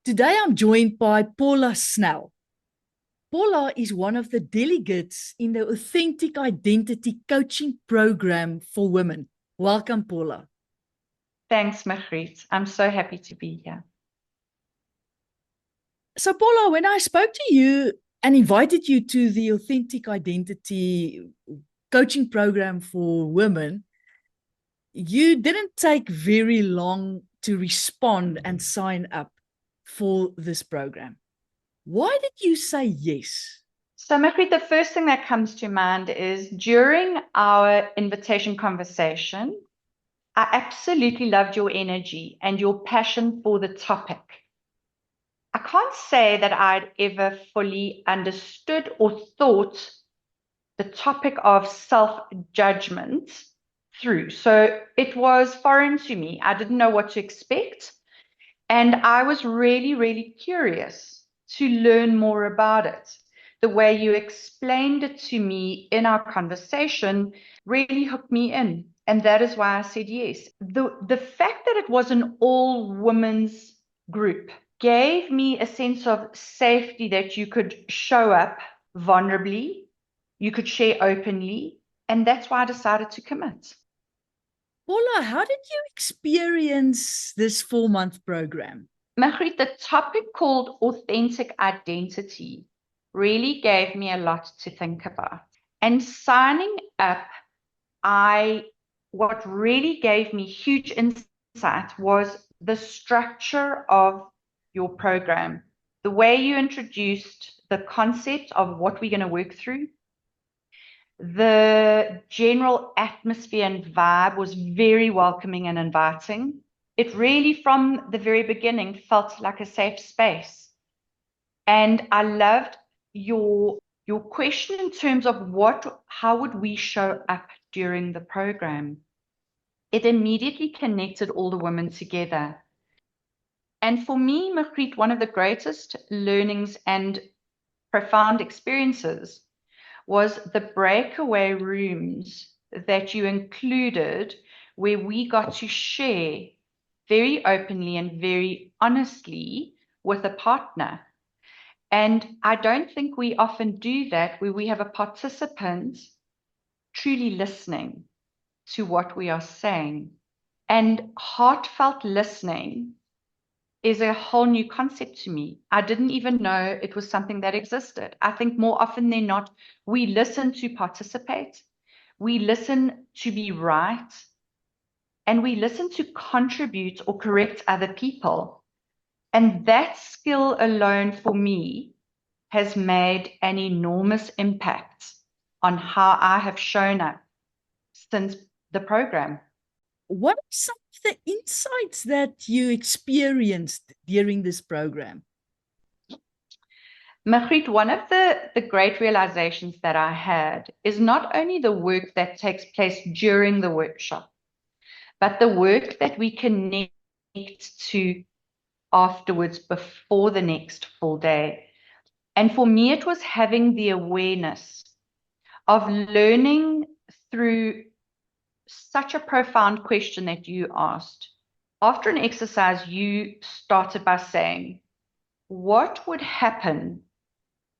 Today I'm joined by Paula Snell. Paula is one of the delegates in the Authentic Identity Coaching Program for Women. Welcome, Paula. Thanks, Magriet. I'm so happy to be here. So, Paula, when I spoke to you and invited you to the Authentic Identity Coaching Program for Women, you didn't take very long to respond and sign up for this program. Why did you say yes? So, Magriet, the first thing that comes to mind is during our invitation conversation, I absolutely loved your energy and your passion for the topic. I can't say that I'd ever fully understood or thought the topic of self-judgment through. So it was foreign to me. I didn't know what to expect. And I was really, really curious to learn more about it. The way you explained it to me in our conversation really hooked me in. And that is why I said yes. The fact that it was an all women's group gave me a sense of safety that you could show up vulnerably, you could share openly. And that's why I decided to commit. Paula, how did you experience this 4-month program? Magriet, the topic called authentic identity really gave me a lot to think about. And signing up, what really gave me huge insight was the structure of your program, the way you introduced the concept of what we're going to work through. The general atmosphere and vibe was very welcoming and inviting. It really, from the very beginning, felt like a safe space. And I loved your question in terms of how would we show up during the program? It immediately connected all the women together. And for me, Magriet, one of the greatest learnings and profound experiences was the breakaway rooms that you included, where we got to share very openly and very honestly with a partner. And I don't think we often do that, where we have a participant truly listening to what we are saying. And heartfelt listening is a whole new concept to me. I didn't even know it was something that existed. I think more often than not, we listen to participate, we listen to be right, and we listen to contribute or correct other people. And that skill alone for me has made an enormous impact on how I have shown up since the program. What are some of the insights that you experienced during this program? Magriet, one of the great realizations that I had is not only the work that takes place during the workshop, but the work that we connect to afterwards before the next full day. And for me, it was having the awareness of learning through such a profound question that you asked. After an exercise, you started by saying, what would happen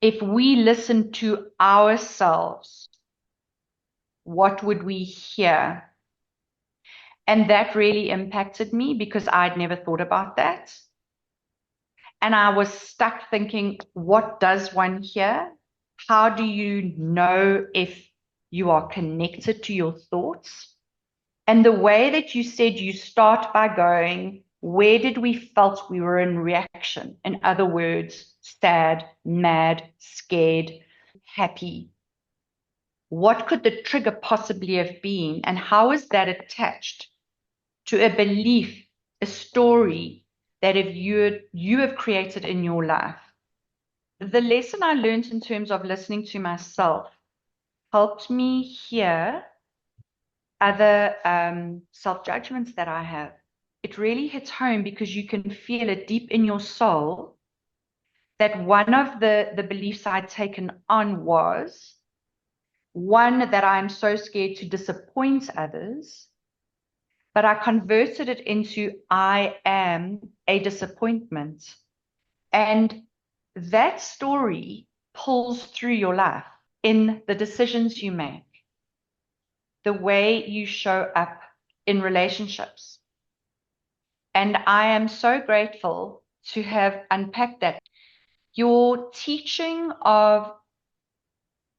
if we listened to ourselves? What would we hear? And that really impacted me because I'd never thought about that. And I was stuck thinking, what does one hear? How do you know if you are connected to your thoughts? And the way that you said you start by going, where did we felt we were in reaction? In other words, sad, mad, scared, happy. What could the trigger possibly have been? And how is that attached to a belief, a story that if you have created in your life? The lesson I learned in terms of listening to myself helped me hear other self-judgments that I have. It really hits home because you can feel it deep in your soul that one of the beliefs I'd taken on was one, that I'm so scared to disappoint others, but I converted it into I am a disappointment. And that story pulls through your life in the decisions you make, the way you show up in relationships. And I am so grateful to have unpacked that. Your teaching of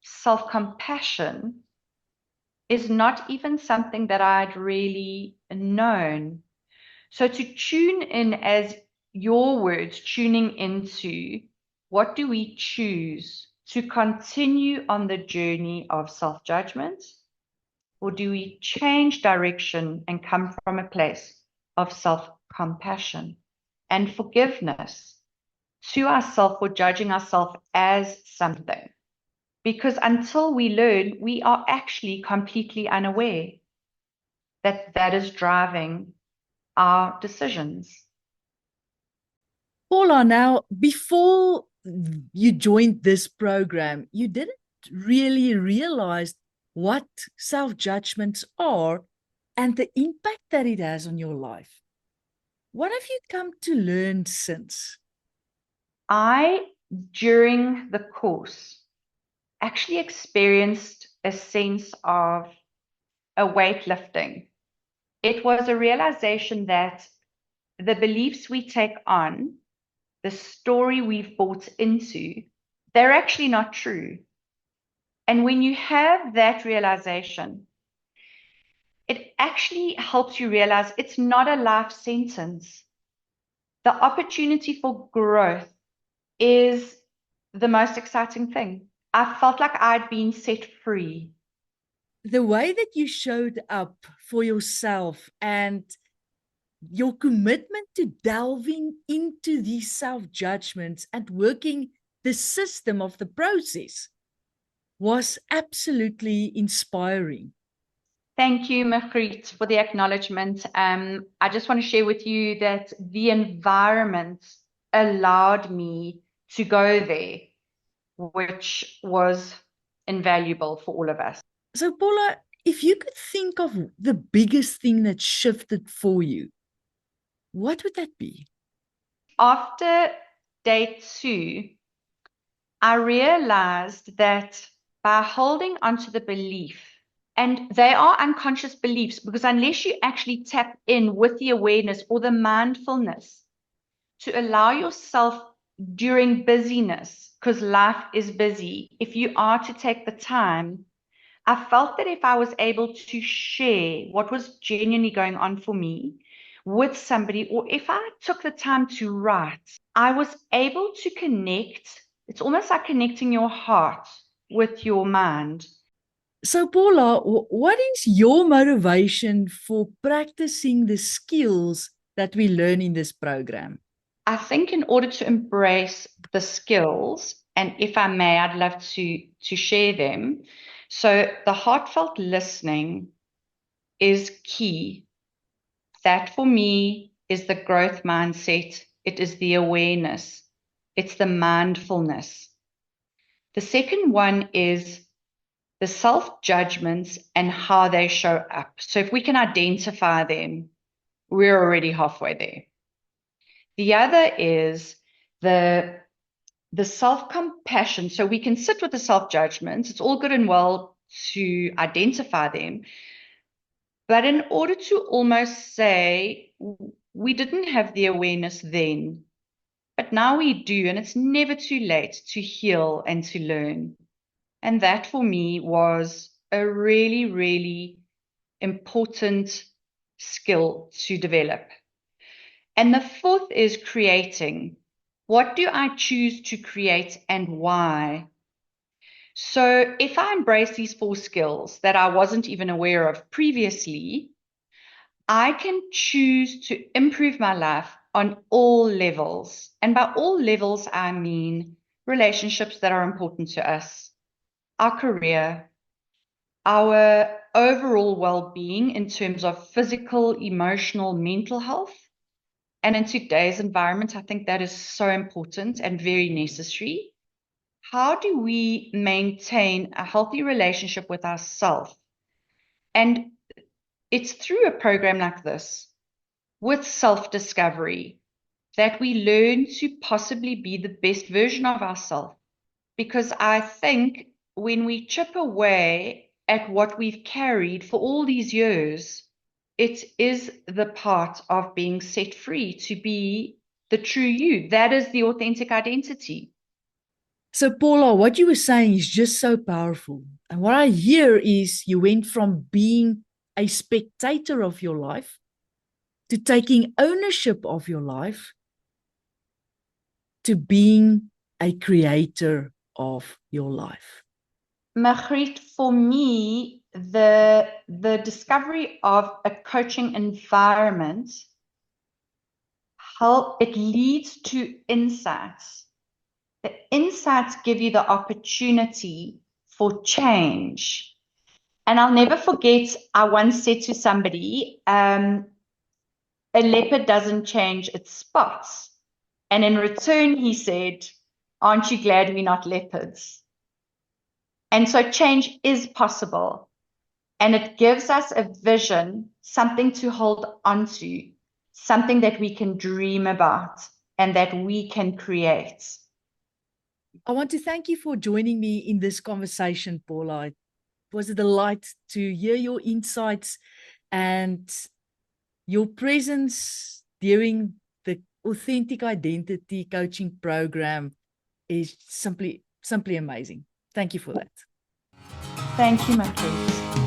self-compassion is not even something that I'd really known. So to tune in, as your words, tuning into what do we choose to continue on the journey of self-judgment, or do we change direction and come from a place of self-compassion and forgiveness to ourselves for judging ourselves as something? Because until we learn, we are actually completely unaware that that is driving our decisions. Paula, now, before you joined this program, you didn't really realize what self-judgments are and the impact that it has on your life. What have you come to learn since? I, during the course, actually experienced a sense of a weightlifting. It was a realization that the beliefs we take on, the story we've bought into, they're actually not true. And when you have that realization, it actually helps you realize it's not a life sentence. The opportunity for growth is the most exciting thing. I felt like I'd been set free. The way that you showed up for yourself and your commitment to delving into these self-judgments and working the system of the process was absolutely inspiring. Thank you, Magriet, for the acknowledgement. I just want to share with you that the environment allowed me to go there, which was invaluable for all of us. So, Paula, if you could think of the biggest thing that shifted for you, what would that be? After day 2, I realized that by holding onto the belief, and they are unconscious beliefs, because unless you actually tap in with the awareness or the mindfulness to allow yourself during busyness, because life is busy, if you are to take the time, I felt that if I was able to share what was genuinely going on for me with somebody, or if I took the time to write, I was able to connect. It's almost like connecting your heart with your mind. So, Paula, what is your motivation for practicing the skills that we learn in this program? I think in order to embrace the skills, and if I may, I'd love to share them. So the heartfelt listening is key. That for me is the growth mindset. It is the awareness. It's the mindfulness. The second one is the self-judgments and how they show up. So if we can identify them, we're already halfway there. The other is the self-compassion. So we can sit with the self-judgments. It's all good and well to identify them. But in order to almost say, we didn't have the awareness then, but now we do, and it's never too late to heal and to learn. And that for me was a really, really important skill to develop. And the fourth is creating. What do I choose to create and why? So if I embrace these 4 skills that I wasn't even aware of previously, I can choose to improve my life on all levels. And by all levels, I mean relationships that are important to us, our career, our overall well-being in terms of physical, emotional, mental health. And in today's environment, I think that is so important and very necessary. How do we maintain a healthy relationship with ourselves? And it's through a program like this, with self-discovery, that we learn to possibly be the best version of ourselves. Because I think when we chip away at what we've carried for all these years, it is the part of being set free to be the true you. That is the authentic identity. So, Paula, what you were saying is just so powerful. And what I hear is you went from being a spectator of your life to taking ownership of your life to being a creator of your life. Magriet, for me, the discovery of a coaching environment it leads to insights. The insights give you the opportunity for change. And I'll never forget, I once said to somebody, a leopard doesn't change its spots. And in return, he said, aren't you glad we're not leopards? And so change is possible. And it gives us a vision, something to hold on to, something that we can dream about and that we can create. I want to thank you for joining me in this conversation, Paula. It was a delight to hear your insights and your presence during the Authentic Identity Coaching Program is simply amazing. Thank you for that. Thank you, Magriet.